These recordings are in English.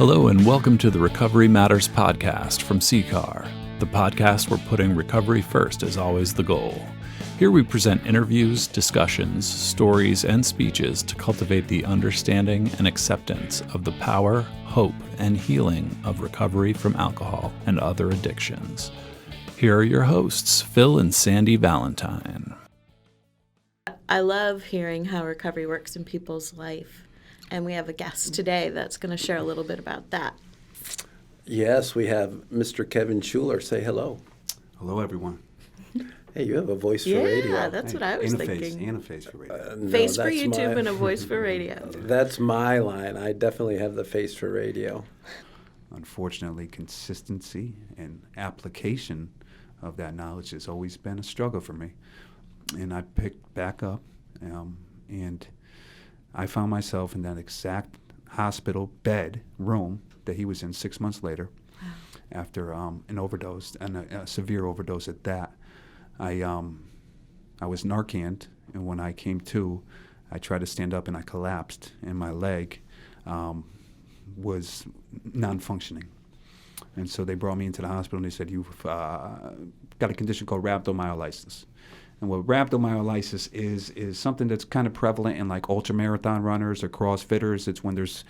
Hello and welcome to the Recovery Matters podcast from CCAR, the podcast where putting recovery first is always the goal. Here we present interviews, discussions, stories, and speeches to cultivate the understanding and acceptance of the power, hope, and healing of recovery from alcohol and other addictions. Here are your hosts, Phil and Sandy Valentine. I love hearing how recovery works in people's life. And we have a guest today that's going to share a little bit about that. Yes, we have Mr. Kevin Schuler. Say hello. Hello, everyone. Hey, you have a voice for radio. Yeah, that's what I was thinking. And a face for radio. No, Face for YouTube and a voice for radio. That's my line. I definitely have the face for radio. Unfortunately, consistency and application of that knowledge has always been a struggle for me. And I picked back up, and I found myself in that exact hospital bed room that he was in 6 months later. Wow. After an overdose, and a severe overdose at that. I was Narcaned, and when I came to, I tried to stand up and I collapsed, and my leg was non-functioning. And so they brought me into the hospital and they said, you've got a condition called rhabdomyolysis. And what rhabdomyolysis is something that's kind of prevalent in like ultramarathon runners or CrossFitters. It's when there's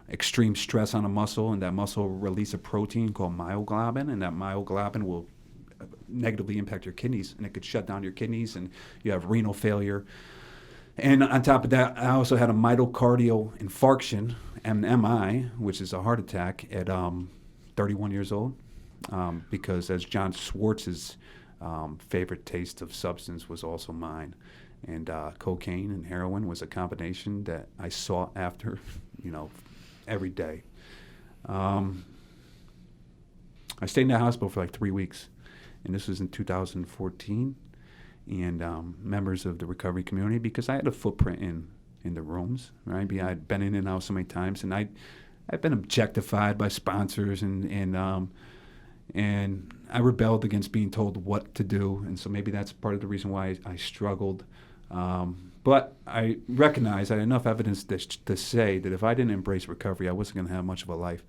extreme stress on a muscle, and that muscle will release a protein called myoglobin, and that myoglobin will negatively impact your kidneys, and it could shut down your kidneys, and you have renal failure. And on top of that, I also had a myocardial infarction, MI, which is a heart attack, at 31 years old, because as John Schwartz's favorite taste of substance was also mine. And cocaine and heroin was a combination that I sought after, every day. I stayed in the hospital for like 3 weeks, and this was in 2014. And members of the recovery community, because I had a footprint in the rooms, right? I'd been in and out so many times, and I'd been objectified by sponsors, and I rebelled against being told what to do, and so maybe that's part of the reason why I struggled. But I recognize I had enough evidence to say that if I didn't embrace recovery, I wasn't going to have much of a life.